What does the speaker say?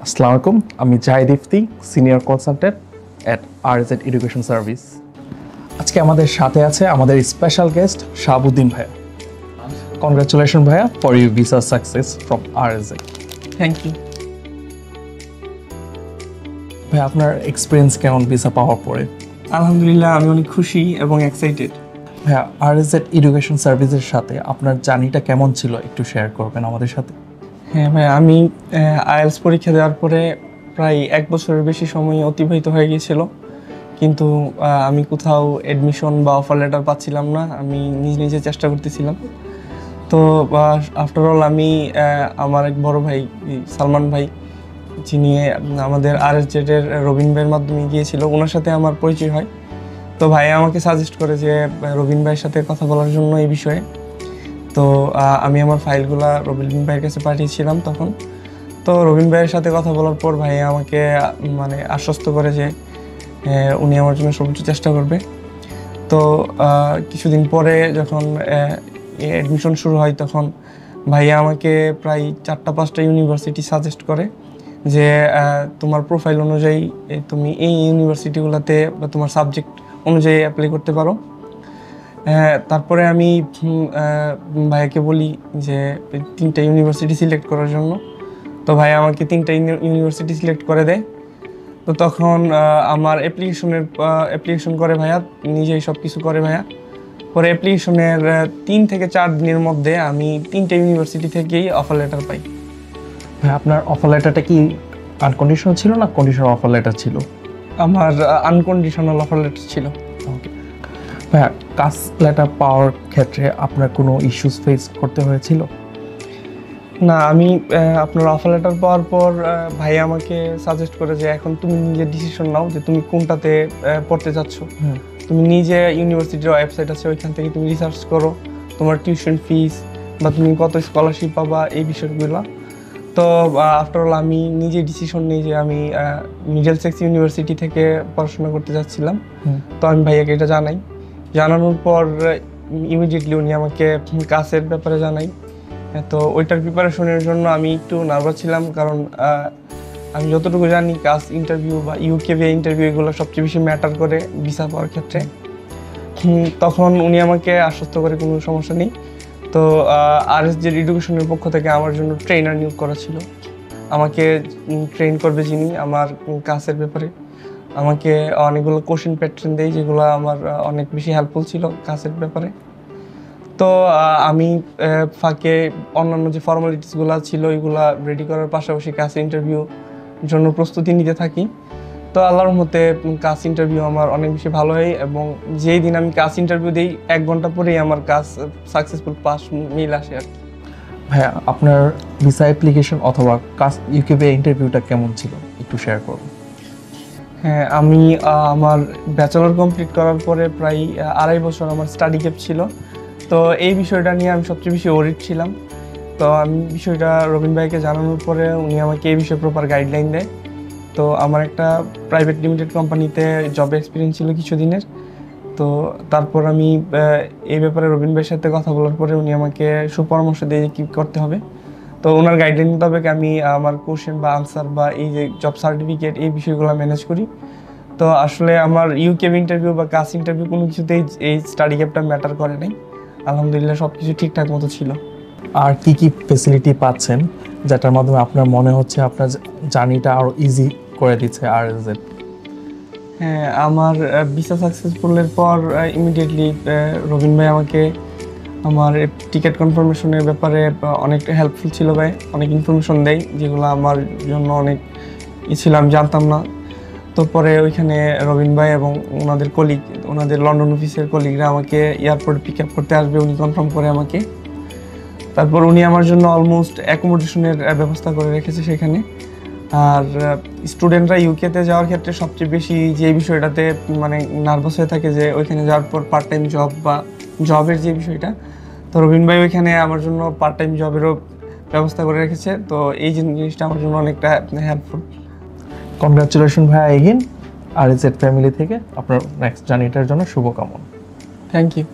আসসালামু আলাইকুম, আমি Zahid Ifti, senior consultant at RZ education service. আজকে আমাদের সাথে আছে আমাদের স্পেশাল গেস্ট শাহাবুদ্দিন ভাইয়া। কংগ্রাচুলেশন ভাইয়া for your visa success from RZ. Thank you. ভাইয়া, আপনার এক্সপিরিয়েন্স কেমন ভিসা পাওয়ার পরে? আলহামদুলিল্লাহ, আমি অনেক খুশি এবং এক্সাইটেড। ভাইয়া, আরজেড এডুকেশন সার্ভিসের সাথে আপনার জার্নিটা কেমন ছিল একটু শেয়ার করবেন আমাদের সাথে? হ্যাঁ ভাই, আমি আইএলটিএস পরীক্ষা দেওয়ার পরে প্রায় 1 বছরের বেশি সময় অতিবাহিত হয়ে গিয়েছিল, কিন্তু আমি কোথাও অ্যাডমিশন বা অফার লেটার পাচ্ছিলাম না। আমি নিজে চেষ্টা করতেছিলাম। তো আফটার অল আমি আমার এক বড় ভাই সালমান ভাই, যিনি আমাদের আরএসজেডের রবিন ভাইয়ের মাধ্যমে গিয়েছিল, ওনার সাথে আমার পরিচয় হয়। তো ভাই আমাকে সাজেস্ট করে যে রবিন ভাইয়ের সাথে কথা বলার জন্য এই বিষয়ে। তো আমি আমার ফাইলগুলো রবিন ভাইয়ের কাছে পাঠিয়েছিলাম তখন। তো রবিন ভাইয়ের সাথে কথা বলার পর ভাই আমাকে আশ্বস্ত করে যে উনি আমার জন্য সর্বোচ্চ চেষ্টা করবে। তো কিছুদিন পরে যখন অ্যাডমিশন শুরু হয়, তখন ভাইয়া আমাকে প্রায় 4-5টা ইউনিভার্সিটি সাজেস্ট করে যে তোমার প্রোফাইল অনুযায়ী তুমি এই ইউনিভার্সিটিগুলোতে বা তোমার সাবজেক্ট অনুযায়ী অ্যাপ্লাই করতে পারো। তারপরে আমি ভাইয়াকে বলি যে 3টা ইউনিভার্সিটি সিলেক্ট করার জন্য। তো ভাইয়া আমাকে 3টা ইউনিভার্সিটি সিলেক্ট করে দেয়। তো তখন আমার অ্যাপ্লিকেশন করে ভাইয়া, নিজেই সব কিছু করে ভাইয়া। পরে অ্যাপ্লিকেশনের 3 থেকে 4 দিনের মধ্যে আমি 3টা ইউনিভার্সিটি থেকেই অফার লেটার পাই। ভাই, আপনার অফার লেটারটা কি আনকন্ডিশনাল ছিল না কন্ডিশনাল অফার লেটার ছিল? আমার আনকন্ডিশনাল অফার লেটার ছিল। ওকে ভাইয়া, কাস্ট লেটার পাওয়ার ক্ষেত্রে আপনার কোনো ইস্যুস ফেস করতে হয়েছিল? না, আমি আপনার অফার লেটার পাওয়ার পর ভাই আমাকে সাজেস্ট করে যে এখন তুমি নিজে ডিসিশন নাও যে তুমি কোনটাতে পড়তে চাচ্ছ। তুমি নিজে ইউনিভার্সিটির ওয়েবসাইট আছে, ওইখান থেকে তুমি রিসার্চ করো তোমার টিউশন ফিস বা তুমি কত স্কলারশিপ পাবা, এই বিষয়গুলো। তো আফটার অল আমি নিজে ডিসিশন নিই যে আমি মিডলসেক্স ইউনিভার্সিটি থেকে পড়াশোনা করতে যাচ্ছিলাম। তো আমি ভাইয়াকে এটা জানাই। জানানোর পর ইমিডিয়েটলি উনি আমাকে কাসের ব্যাপারে জানাই। তো ওইটার প্রিপারেশনের জন্য আমি একটু নার্ভাস ছিলাম, কারণ আমি যতটুকু জানি কাস ইন্টারভিউ বা ইউকেভি ইন্টারভিউ এগুলো সবচেয়ে বেশি ম্যাটার করে ভিসা পাওয়ার ক্ষেত্রে। তখন উনি আমাকে আশ্বস্ত করে কোনো সমস্যা নেই। তো আরএসজেড এডুকেশনের পক্ষ থেকে আমার জন্য ট্রেনার নিয়োগ করা ছিল। আমাকে ট্রেন করবে যিনি আমার কাসের ব্যাপারে। আমাকে অনেকগুলো কোশ্চেন প্যাটার্ন দেয়, যেগুলো আমার অনেক বেশি হেল্পফুল ছিল কাসের ব্যাপারে। তো আমি ফাঁকে অন্যান্য যে ফর্মালিটিসগুলো ছিল ওইগুলো রেডি করার পাশাপাশি কাস ইন্টারভিউ জন্য প্রস্তুতি নিতে থাকি। তো আল্লাহর রহমতে কাস ইন্টারভিউ আমার অনেক বেশি ভালো হয়, এবং যেই দিন আমি কাস ইন্টারভিউ দিই 1 ঘন্টা পরেই আমার কাজ সাকসেসফুল পাস মেইল আসে আর কি। ভাইয়া, আপনার ভিসা অ্যাপ্লিকেশন অথবা কাস ইউকেভি ইন্টারভিউটা কেমন ছিল একটু শেয়ার করুন। হ্যাঁ, আমি আমার ব্যাচেলর কমপ্লিট করার পরে প্রায় 2.5 বছর আমার স্টাডি গ্যাপ ছিল। তো এই বিষয়টা নিয়ে আমি সবচেয়ে বেশি ওরিড ছিলাম। তো আমি বিষয়টা রবিন ভাইকে জানানোর পরে উনি আমাকে এই বিষয়ে প্রপার গাইডলাইন দেয়। তো আমার একটা প্রাইভেট লিমিটেড কোম্পানিতে জব এক্সপিরিয়েন্স ছিল কিছুদিনের। তো তারপর আমি এই ব্যাপারে রবিন ভাইয়ের সাথে কথা বলার পরে উনি আমাকে সুপরামর্শ দিয়ে কী করতে হবে। তো ওনার গাইডলাইন মোতাবেক আমি আমার কোশ্চেন বা আনসার বা এই যে জব সার্টিফিকেট এই বিষয়গুলো ম্যানেজ করি। তো আসলে আমার ইউকেভি ইন্টারভিউ বা কাস ইন্টারভিউ কোনো কিছুতেই এই স্টাডি গ্যাপটা ম্যাটার করে নাই। আলহামদুলিল্লাহ সব কিছু ঠিকঠাক মতো ছিল। আর কি কি ফেসিলিটি পাচ্ছেন যেটার মাধ্যমে আপনার মনে হচ্ছে আপনার জার্নিটা আরও ইজি করে দিচ্ছে আরএসজেড? হ্যাঁ, আমার ভিসা সাকসেসফুলের পর ইমিডিয়েটলি রবিন ভাই আমাকে আমার টিকিট কনফার্মেশনের ব্যাপারে অনেক হেল্পফুল ছিল। ভাই অনেক ইনফরমেশন দেয়, যেগুলো আমার জন্য অনেক ছিল, আমি জানতাম না। তো পরে ওইখানে রবিন ভাই এবং ওনাদের কলিগ, ওনাদের লন্ডন অফিসের কলিগরা আমাকে এয়ারপোর্টে পিক আপ করতে আসবে, উনি কনফার্ম করে আমাকে। তারপর উনি আমার জন্য অলমোস্ট অ্যাকোমোডেশনের ব্যবস্থা করে রেখেছে সেখানে। আর স্টুডেন্টরা ইউকেতে যাওয়ার ক্ষেত্রে সবচেয়ে বেশি যে বিষয়টাতে নার্ভাস হয়ে থাকে যে ওইখানে যাওয়ার পর পার্ট টাইম জব বা জবের যে বিষয়টা, তো রবিন ভাই ওইখানে আমার জন্য পার্ট টাইম জবেরও ব্যবস্থা করে রেখেছে। তো এই জিনিসটা আমার জন্য অনেকটা হেল্পফুল। কংগ্রাচুলেশন ভাইয়া এগেইন আরএসজেড ফ্যামিলি থেকে। আপনার নেক্সট জার্নিটার জন্য শুভকামনা। থ্যাংক ইউ।